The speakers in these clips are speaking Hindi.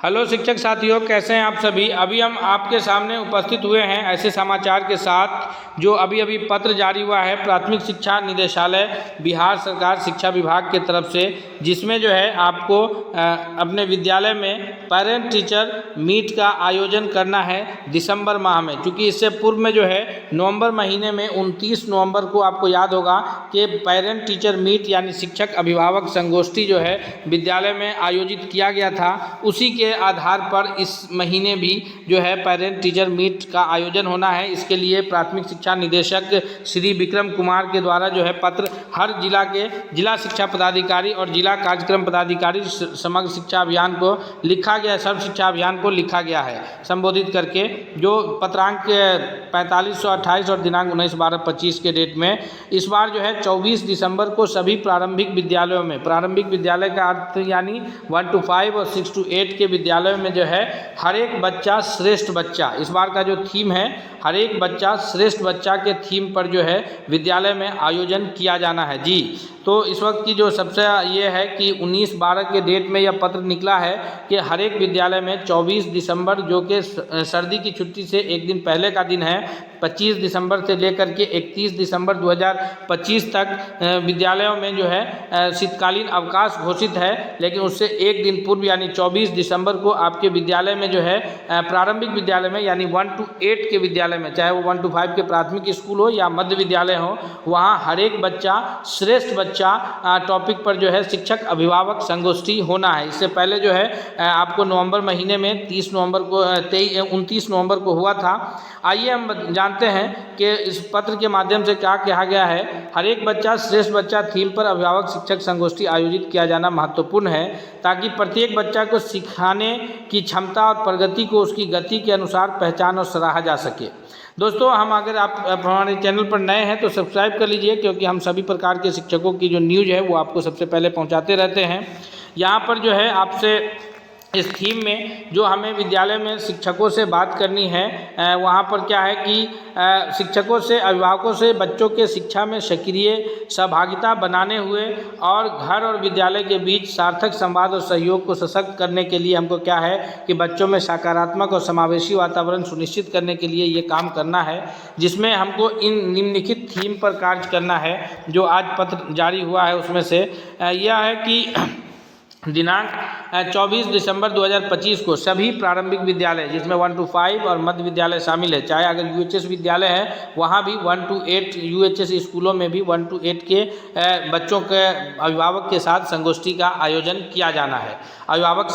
हेलो शिक्षक साथियों, कैसे हैं आप सभी। अभी हम आपके सामने उपस्थित हुए हैं ऐसे समाचार के साथ जो अभी पत्र जारी हुआ है प्राथमिक शिक्षा निदेशालय बिहार सरकार शिक्षा विभाग के तरफ से, जिसमें जो है आपको अपने विद्यालय में पेरेंट टीचर मीट का आयोजन करना है दिसंबर माह में। क्योंकि इससे पूर्व में जो है नवंबर महीने में 29 नवंबर को आपको याद होगा कि पेरेंट टीचर मीट यानी शिक्षक अभिभावक संगोष्ठी जो है विद्यालय में आयोजित किया गया था। उसी के आधार पर इस महीने भी जो है पेरेंट टीचर मीट का आयोजन होना है। इसके लिए प्राथमिक शिक्षा निदेशक श्री विक्रम कुमार के द्वारा जो है पत्र हर जिला के जिला शिक्षा पदाधिकारी और जिला कार्यक्रम पदाधिकारी समग्र शिक्षा अभियान को लिखा गया, सर्व शिक्षा अभियान को लिखा गया है संबोधित करके, जो पत्रांक 4528 और दिनांक 19/12/25 के डेट में। इस बार जो है 24 दिसंबर को सभी प्रारंभिक विद्यालयों में, प्रारंभिक विद्यालय का अर्थ यानी 1 to 5 और 6 to 8 के विद्यालयों में जो है हर एक बच्चा श्रेष्ठ बच्चा, इस बार का जो थीम है हर एक बच्चा श्रेष्ठ बच्चा के थीम पर जो है विद्यालय में आयोजन किया जाना है जी। तो इस वक्त की जो सबसे ये है कि 19/12 के डेट में यह पत्र निकला है कि हर एक विद्यालय में 24 दिसंबर जो कि सर्दी की छुट्टी से एक दिन पहले का दिन है, 25 दिसंबर से लेकर के 31 दिसंबर 2025 तक विद्यालयों में जो है शीतकालीन अवकाश घोषित है। लेकिन उससे एक दिन पूर्व यानी 24 दिसंबर को आपके विद्यालय में जो है प्रारंभिक विद्यालय में यानी 1 to 8 के विद्यालय में, चाहे वो 1 to 5 के प्राथमिक स्कूल हो या मध्य विद्यालय हो, वहाँ हर एक बच्चा श्रेष्ठ बच्चा टॉपिक पर जो है शिक्षक अभिभावक संगोष्ठी होना है। इससे पहले जो है आपको नवंबर महीने में 29 नवंबर को हुआ था। आइए हम जानते हैं कि इस पत्र के माध्यम से क्या कहा गया है। हर एक बच्चा श्रेष्ठ बच्चा थीम पर अभिभावक शिक्षक संगोष्ठी आयोजित किया जाना महत्वपूर्ण है ताकि प्रत्येक बच्चा को सिखाने की क्षमता और प्रगति को उसकी गति के अनुसार पहचान और सराहा जा सके। दोस्तों, हम अगर आप हमारे चैनल पर नए हैं तो सब्सक्राइब कर लीजिए, क्योंकि हम सभी प्रकार के शिक्षकों की जो न्यूज़ है वो आपको सबसे पहले पहुंचाते रहते हैं। यहाँ पर जो है आपसे इस थीम में जो हमें विद्यालय में शिक्षकों से बात करनी है, वहाँ पर क्या है कि शिक्षकों से अभिभावकों से बच्चों के शिक्षा में सक्रिय सहभागिता बनाने हुए और घर और विद्यालय के बीच सार्थक संवाद और सहयोग को सशक्त करने के लिए हमको क्या है कि बच्चों में सकारात्मक और समावेशी वातावरण सुनिश्चित करने के लिए ये काम करना है, जिसमें हमको इन निम्नलिखित थीम पर कार्य करना है। जो आज पत्र जारी हुआ है उसमें से यह है कि दिनांक 24 दिसंबर 2025 को सभी प्रारंभिक विद्यालय जिसमें 1 to 5 और मध्य विद्यालय शामिल है, चाहे अगर यूएचएस विद्यालय है वहाँ भी 1 to 8 यूएचएस स्कूलों में भी 1 to 8 के बच्चों के अभिभावक के साथ संगोष्ठी का आयोजन किया जाना है। अभिभावक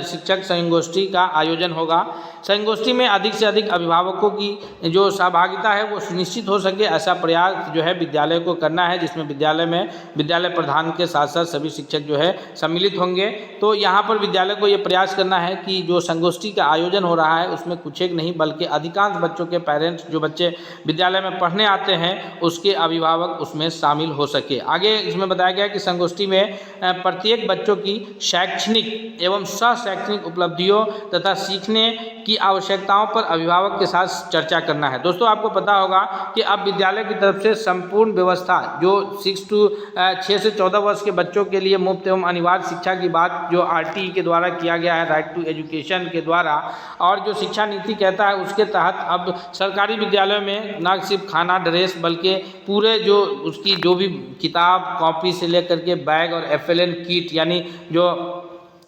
शिक्षक संगोष्ठी का आयोजन होगा। संगोष्ठी में अधिक से अधिक अभिभावकों की जो सहभागिता है वो सुनिश्चित हो सके, ऐसा प्रयास जो है विद्यालय को करना है, जिसमें विद्यालय प्रधान के साथ साथ सभी शिक्षक जो है सम्मिलित होंगे। तो यहाँ पर विद्यालय को ये प्रयास करना है कि जो संगोष्ठी का आयोजन हो रहा है उसमें कुछ एक नहीं बल्कि अधिकांश बच्चों के पेरेंट्स जो बच्चे विद्यालय में पढ़ने आते हैं उसके अभिभावक उसमें शामिल हो सके। आगे इसमें बताया गया कि संगोष्ठी में प्रत्येक बच्चों की शैक्षणिक एवं सह-शैक्षणिक उपलब्धियों तथा सीखने की आवश्यकताओं पर अभिभावक के साथ चर्चा करना है। दोस्तों, आपको पता होगा कि अब विद्यालय की तरफ से संपूर्ण व्यवस्था जो 6 से 14 वर्ष के बच्चों के लिए मुफ्त एवं अनिवार्य शिक्षा की बात जो आरटीई के द्वारा किया गया है, राइट टू एजुकेशन के द्वारा, और जो शिक्षा नीति कहता है उसके तहत अब सरकारी विद्यालयों में न सिर्फ खाना ड्रेस बल्कि पूरे जो उसकी जो भी किताब कॉपी से लेकर के बैग और FLN किट यानी जो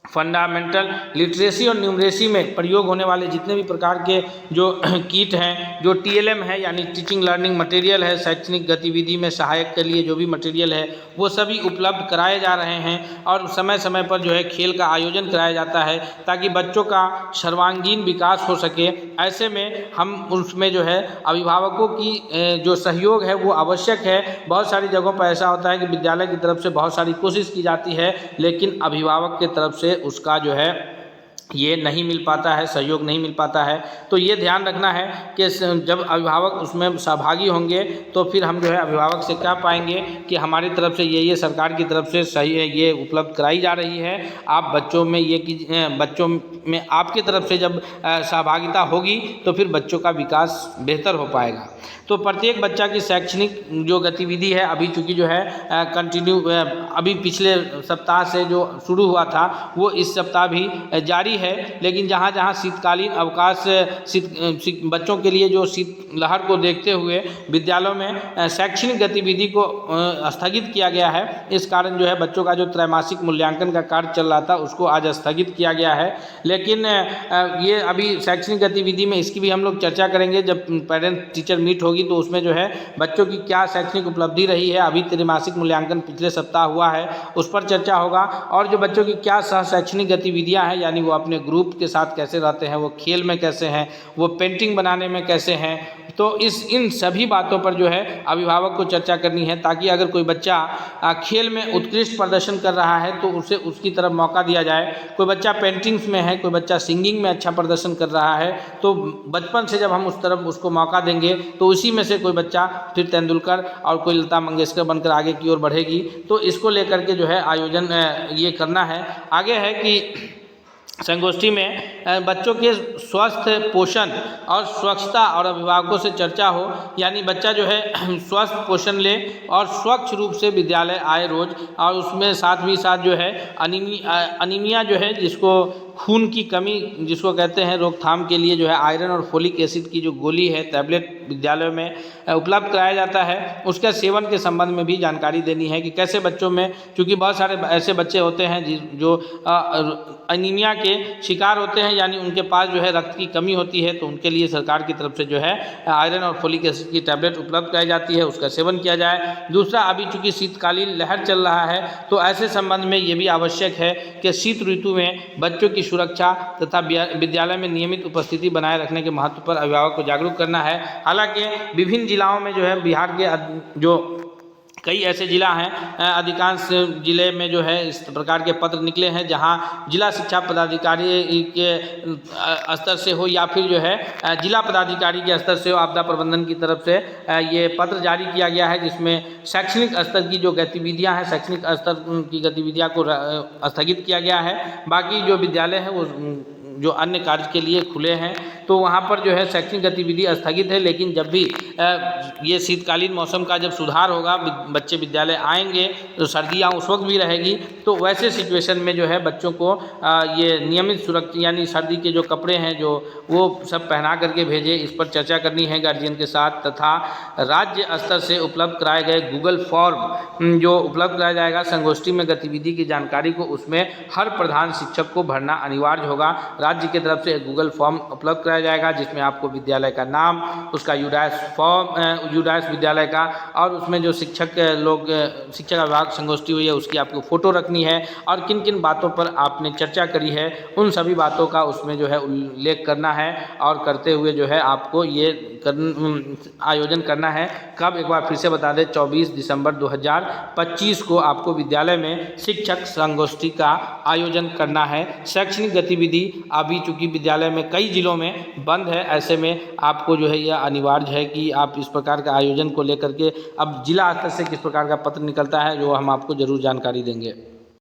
फंडामेंटल लिटरेसी और न्यूमरेसी में प्रयोग होने वाले जितने भी प्रकार के जो किट हैं, जो TLM है यानी टीचिंग लर्निंग मटेरियल है, शैक्षणिक गतिविधि में सहायक के लिए जो भी मटेरियल है वो सभी उपलब्ध कराए जा रहे हैं। और समय समय पर जो है खेल का आयोजन कराया जाता है ताकि बच्चों का सर्वांगीण विकास हो सके। ऐसे में हम उसमें जो है अभिभावकों की जो सहयोग है वो आवश्यक है। बहुत सारी जगहों पर ऐसा होता है कि विद्यालय की तरफ से बहुत सारी कोशिश की जाती है लेकिन अभिभावक के तरफ से उसका जो है ये नहीं मिल पाता है, सहयोग नहीं मिल पाता है। तो ये ध्यान रखना है कि जब अभिभावक उसमें सहभागी होंगे तो फिर हम जो है अभिभावक से कह पाएंगे कि हमारी तरफ से ये सरकार की तरफ से सही है, ये उपलब्ध कराई जा रही है, आप बच्चों में बच्चों में आपकी तरफ से जब सहभागिता होगी तो फिर बच्चों का विकास बेहतर हो पाएगा। तो प्रत्येक बच्चा की शैक्षणिक जो गतिविधि है अभी चूँकि जो है कंटिन्यू अभी पिछले सप्ताह से जो शुरू हुआ था वो इस सप्ताह भी जारी जारी है, लेकिन जहाँ जहाँ शीतकालीन अवकाश बच्चों के लिए जो शीतलहर को देखते हुए विद्यालयों में शैक्षणिक गतिविधि को स्थगित किया गया है, इस कारण जो है बच्चों का जो त्रैमासिक मूल्यांकन का कार्य चल रहा था उसको आज स्थगित किया गया है। लेकिन ये अभी शैक्षणिक गतिविधि में इसकी भी हम लोग चर्चा करेंगे जब पेरेंट टीचर मीट होगी, तो उसमें जो है बच्चों की क्या शैक्षणिक उपलब्धि रही है, अभी त्रैमासिक मूल्यांकन पिछले सप्ताह हुआ है उस पर चर्चा होगा, और जो बच्चों की क्या सह शैक्षणिक गतिविधियां हैं, यानी वो अपने ग्रुप के साथ कैसे रहते हैं, वो खेल में कैसे हैं, वो पेंटिंग बनाने में कैसे हैं, तो इन सभी बातों पर जो है अभिभावक को चर्चा करनी है, ताकि अगर कोई बच्चा खेल में उत्कृष्ट प्रदर्शन कर रहा है तो उसे उसकी तरफ मौका दिया जाए। कोई बच्चा पेंटिंग्स में है, कोई बच्चा सिंगिंग में अच्छा प्रदर्शन कर रहा है, तो बचपन से जब हम उस तरफ उसको मौका देंगे तो उसी में से कोई बच्चा फिर तेंदुलकर और कोई लता मंगेशकर बनकर आगे की ओर बढ़ेगी। तो इसको लेकर के जो है आयोजन ये करना है। आगे है कि संगोष्ठी में बच्चों के स्वस्थ पोषण और स्वच्छता और अभिभावकों से चर्चा हो, यानी बच्चा जो है स्वस्थ पोषण ले और स्वच्छ रूप से विद्यालय आए रोज़, और उसमें साथ भी साथ जो है अनीमिया जो है, जिसको खून की कमी जिसको कहते हैं, रोकथाम के लिए जो है आयरन और फोलिक एसिड की जो गोली है टैबलेट विद्यालयों में उपलब्ध कराया जाता है, उसके सेवन के संबंध में भी जानकारी देनी है कि कैसे बच्चों में, क्योंकि बहुत सारे ऐसे बच्चे होते हैं जो अनीमिया के शिकार होते हैं, यानी उनके पास जो है रक्त की कमी होती है, तो उनके लिए सरकार की तरफ से जो है आयरन और फोलिक एसिड की टैबलेट उपलब्ध कराई जाती है, उसका सेवन किया जाए। दूसरा, अभी चूँकि शीतकालीन लहर चल रहा है, तो ऐसे संबंध में ये भी आवश्यक है कि शीत ऋतु में बच्चों की सुरक्षा तथा विद्यालय में नियमित उपस्थिति बनाए रखने के महत्व पर अभिभावक को जागरूक करना है। हालांकि विभिन्न जिलाओं में जो है बिहार के जो कई ऐसे जिला हैं, अधिकांश जिले में जो है इस प्रकार के पत्र निकले हैं जहां जिला शिक्षा पदाधिकारी के स्तर से हो या फिर जो है जिला पदाधिकारी के स्तर से हो, आपदा प्रबंधन की तरफ से ये पत्र जारी किया गया है, जिसमें शैक्षणिक स्तर की जो गतिविधियां हैं, शैक्षणिक स्तर की गतिविधियां को स्थगित किया गया है। बाकी जो विद्यालय है वो जो अन्य कार्य के लिए खुले हैं, तो वहाँ पर जो है शैक्षणिक गतिविधि स्थगित है। लेकिन जब भी ये शीतकालीन मौसम का जब सुधार होगा, बच्चे विद्यालय आएंगे, तो सर्दियाँ उस वक्त भी रहेगी, तो वैसे सिचुएशन में जो है बच्चों को ये नियमित सुरक्षा, यानी सर्दी के जो कपड़े हैं जो वो सब पहना करके भेजें, इस पर चर्चा करनी है गार्जियन के साथ। तथा राज्य स्तर से उपलब्ध कराए गए गूगल फॉर्म जो उपलब्ध कराया जाएगा संगोष्ठी में गतिविधि की जानकारी को, उसमें हर प्रधान शिक्षक को भरना अनिवार्य होगा। राज्य की तरफ से एक गूगल फॉर्म उपलब्ध कराया जाएगा, जिसमें आपको विद्यालय का नाम, उसका यूडाइस विद्यालय का, और उसमें जो शिक्षक लोग, शिक्षा विभाग संगोष्ठी हुई है उसकी आपको फ़ोटो रखनी है, और किन किन बातों पर आपने चर्चा करी है उन सभी बातों का उसमें जो है उल्लेख करना है, और करते हुए जो है आपको ये आयोजन करना है। कब, एक बार फिर से बता दें, 24 दिसंबर 2025 को आपको विद्यालय में शिक्षक संगोष्ठी का आयोजन करना है। शैक्षणिक गतिविधि अभी चूँकि विद्यालय में कई जिलों में बंद है, ऐसे में आपको जो है यह अनिवार्य है कि आप इस प्रकार का आयोजन को लेकर के, अब जिला स्तर से किस प्रकार का पत्र निकलता है जो हम आपको जरूर जानकारी देंगे।